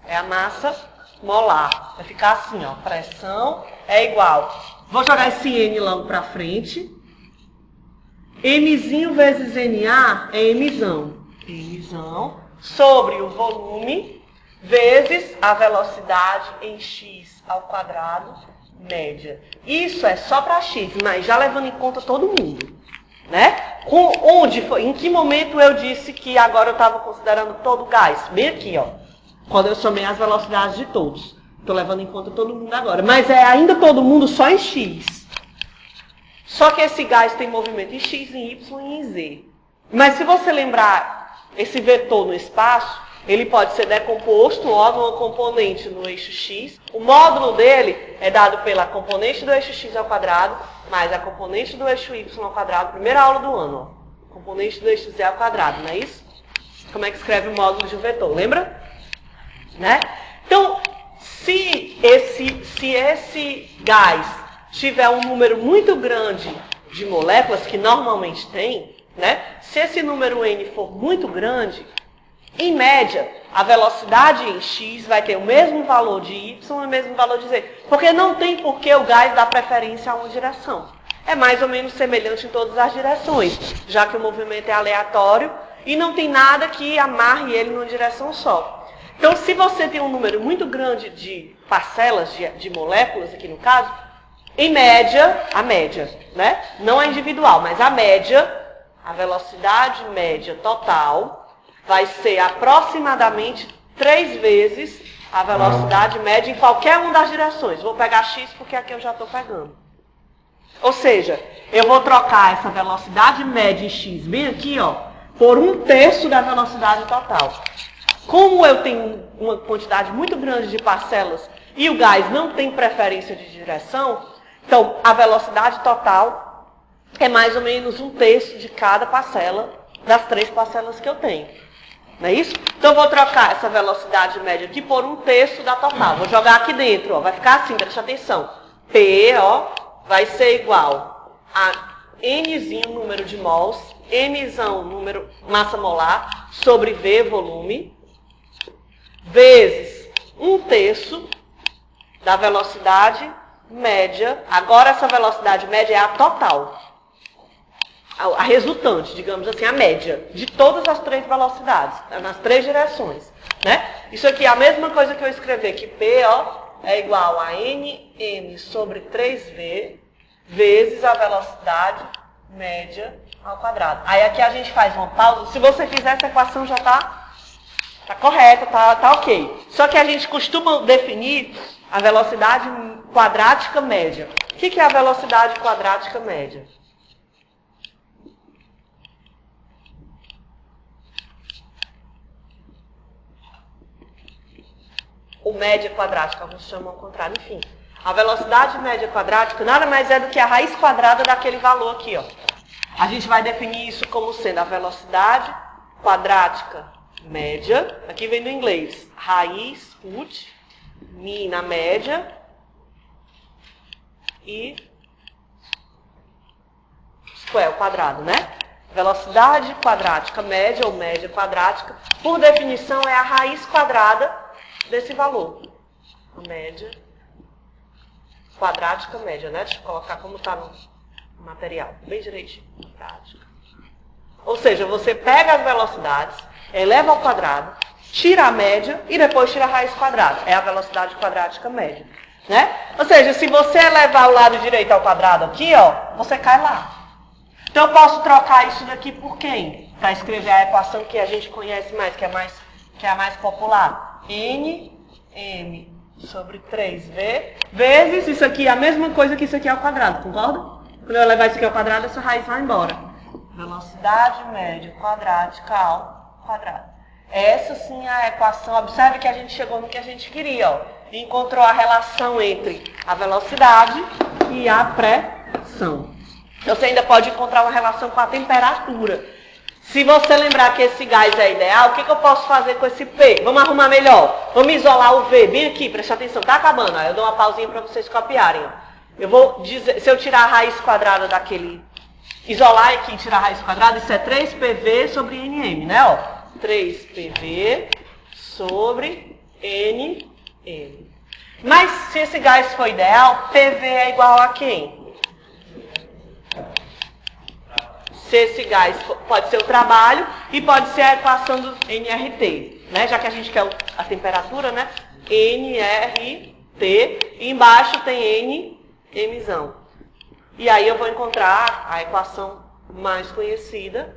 É a massa molar. Vai ficar assim, ó. Pressão é igual. Vou jogar esse N logo pra frente. Mzinho vezes NA é Mzão. Mzão sobre o volume vezes a velocidade em x ao quadrado média. Isso é só para x, mas já levando em conta todo mundo, né? Em que momento eu disse que agora eu estava considerando todo o gás? Bem aqui, ó. Quando eu somei as velocidades de todos. Estou levando em conta todo mundo agora. Mas é ainda todo mundo só em x. Só que esse gás tem movimento em x, em y e em z. Mas se você lembrar esse vetor no espaço, ele pode ser decomposto logo uma componente no eixo x. O módulo dele é dado pela componente do eixo x ao quadrado mais a componente do eixo y ao quadrado. Primeira aula do ano, ó. Componente do eixo z ao quadrado, não é isso? Como é que escreve o módulo de um vetor, lembra? Né? Então, se esse gás tiver um número muito grande de moléculas, que normalmente tem, né? Se esse número n for muito grande, em média, a velocidade em x vai ter o mesmo valor de y e o mesmo valor de z. Porque não tem por que o gás dar preferência a uma direção. É mais ou menos semelhante em todas as direções, já que o movimento é aleatório e não tem nada que amarre ele numa direção só. Então, se você tem um número muito grande de parcelas, de moléculas, aqui no caso, em média, a média, né? Não a individual, mas a média, a velocidade média total vai ser aproximadamente 3 vezes a velocidade média em qualquer uma das direções. Vou pegar x porque aqui eu já estou pegando. Ou seja, eu vou trocar essa velocidade média em x bem aqui, ó, por 1/3 da velocidade total. Como eu tenho uma quantidade muito grande de parcelas e o gás não tem preferência de direção, então a velocidade total é mais ou menos 1/3 de cada parcela das 3 parcelas que eu tenho. Não é isso? Então eu vou trocar essa velocidade média aqui por 1/3 da total. Vou jogar aqui dentro, ó, vai ficar assim, presta atenção. P, ó, vai ser igual a Nzinho, número de mols, Mzão, número, massa molar, sobre V, volume, vezes 1/3 da velocidade média. Agora essa velocidade média é a total. A resultante, digamos assim, a média de todas as 3 velocidades, nas 3 direções, né? Isso aqui é a mesma coisa que eu escrever, que P, ó, é igual a Nm sobre 3V vezes a velocidade média ao quadrado. Aí aqui a gente faz uma pausa. Se você fizer essa equação já tá correta, tá ok. Só que a gente costuma definir a velocidade quadrática média. O que é a velocidade quadrática média? Ou média quadrática, alguns chamam ao contrário, enfim. A velocidade média quadrática nada mais é do que a raiz quadrada daquele valor aqui, ó. A gente vai definir isso como sendo a velocidade quadrática média, aqui vem do inglês, raiz, root, mi na média, e square, o quadrado, né? Velocidade quadrática média, ou média quadrática, por definição, é a raiz quadrada desse valor. A média quadrática média, né? Deixa eu colocar como está no material. Bem direitinho. Quadrática. Ou seja, você pega as velocidades, eleva ao quadrado, tira a média e depois tira a raiz quadrada. É a velocidade quadrática média, né? Ou seja, se você elevar o lado direito ao quadrado aqui, ó, você cai lá. Então eu posso trocar isso daqui por quem? Para escrever a equação que a gente conhece mais, que é a mais popular. Nm sobre 3V vezes isso aqui, a mesma coisa que isso aqui ao quadrado, concorda? Quando eu levar isso aqui ao quadrado, essa raiz vai embora. Velocidade média quadrática ao quadrado. Essa sim é a equação. Observe que a gente chegou no que a gente queria, ó. E encontrou a relação entre a velocidade e a pressão. Você ainda pode encontrar uma relação com a temperatura. Se você lembrar que esse gás é ideal, o que eu posso fazer com esse P? Vamos arrumar melhor. Vamos isolar o V. Bem aqui, preste atenção. Tá acabando. Ó. Eu dou uma pausinha para vocês copiarem. Ó. Eu vou dizer, se eu tirar a raiz quadrada daquele... Isolar aqui e tirar a raiz quadrada, isso é 3PV sobre NM, né? Ó. 3PV sobre NM. Mas se esse gás for ideal, PV é igual a quem? Se esse gás pode ser o trabalho e pode ser a equação do nRT, né? Já que a gente quer a temperatura, né? nRT, e embaixo tem nmzão. E aí eu vou encontrar a equação mais conhecida.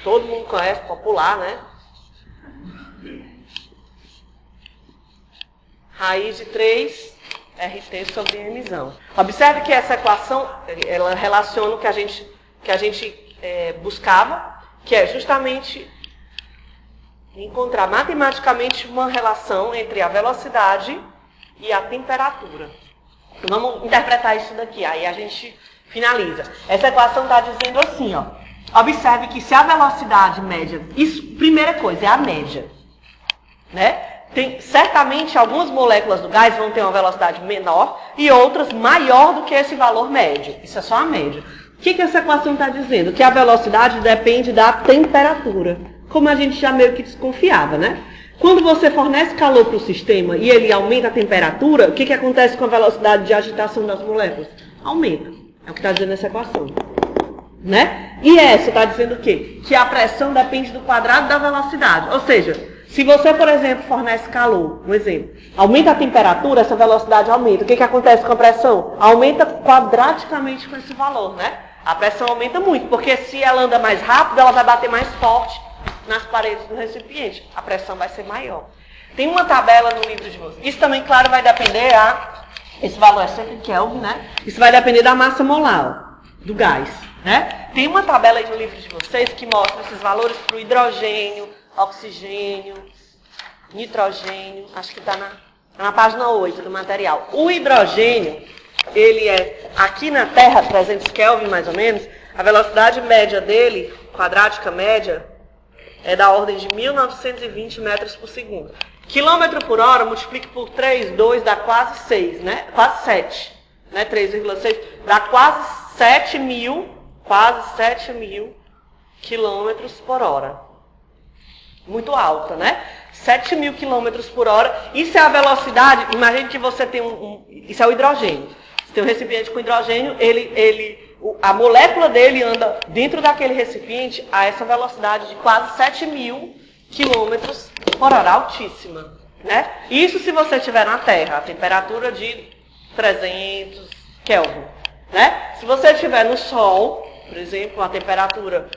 Todo mundo conhece, popular, né? Raiz de 3 RT sobre mzão. Observe que essa equação, ela relaciona o que a gente buscava, que é justamente encontrar matematicamente uma relação entre a velocidade e a temperatura. Vamos interpretar isso daqui, aí a gente finaliza. Essa equação está dizendo assim, ó. Observe que se a velocidade média, isso, primeira coisa, é a média, né? Certamente algumas moléculas do gás vão ter uma velocidade menor e outras maior do que esse valor médio. Isso é só a média. O que essa equação está dizendo? Que a velocidade depende da temperatura, como a gente já meio que desconfiava, né? Quando você fornece calor para o sistema e ele aumenta a temperatura, o que acontece com a velocidade de agitação das moléculas? Aumenta. É o que está dizendo essa equação. Né? E essa está dizendo o quê? Que a pressão depende do quadrado da velocidade. Ou seja, se você, por exemplo, fornece calor, um exemplo, aumenta a temperatura, essa velocidade aumenta. O que acontece com a pressão? Aumenta quadraticamente com esse valor, né? A pressão aumenta muito, porque se ela anda mais rápido, ela vai bater mais forte nas paredes do recipiente. A pressão vai ser maior. Tem uma tabela no livro de vocês. Isso também, claro, vai depender esse valor é sempre Kelvin, né? Isso vai depender da massa molar do gás, né? Tem uma tabela aí no livro de vocês que mostra esses valores para o hidrogênio, oxigênio, nitrogênio, acho que está na página 8 do material. O hidrogênio, ele é, aqui na Terra, 300 Kelvin mais ou menos, a velocidade média dele, quadrática média, é da ordem de 1920 metros por segundo. Quilômetro por hora, multiplique por 3, 2, dá quase 6, né? Quase 7, né? 3,6, dá quase 7 mil quilômetros por hora. Muito alta, né? 7 mil quilômetros por hora. Isso é a velocidade. Imagine que você tem isso é o hidrogênio. Você tem um recipiente com hidrogênio, a molécula dele anda dentro daquele recipiente a essa velocidade de quase 7 mil quilômetros por hora, altíssima, né? Isso se você estiver na Terra, a temperatura de 300 Kelvin, né? Se você estiver no Sol, por exemplo, a temperatura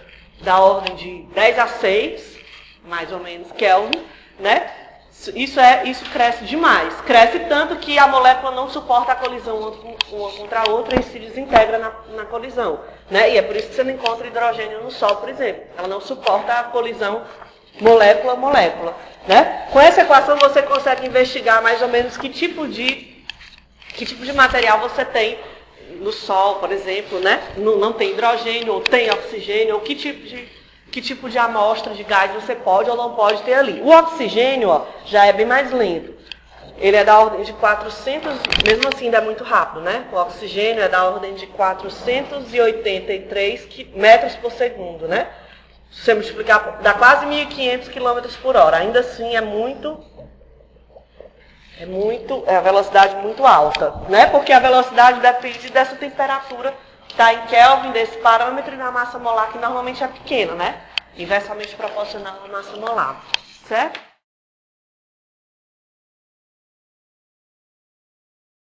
da ordem de 10 a 6, mais ou menos, Kelvin, né? Isso cresce demais. Cresce tanto que a molécula não suporta a colisão uma contra a outra e se desintegra na colisão, né? E é por isso que você não encontra hidrogênio no Sol, por exemplo. Ela não suporta a colisão molécula-molécula, né? Com essa equação você consegue investigar mais ou menos que tipo de material você tem no Sol, por exemplo, né? Não tem hidrogênio, ou tem oxigênio, ou que tipo de amostra de gás você pode ou não pode ter ali. O oxigênio, ó, já é bem mais lento. Ele é da ordem de 400, mesmo assim ainda é muito rápido, né? O oxigênio é da ordem de 483 metros por segundo, né? Se você multiplicar, dá quase 1.500 km por hora. Ainda assim é a velocidade muito alta, né? Porque a velocidade depende dessa temperatura que está em Kelvin, desse parâmetro, e na massa molar, que normalmente é pequena, né? Inversamente proporcional à massa molar, certo?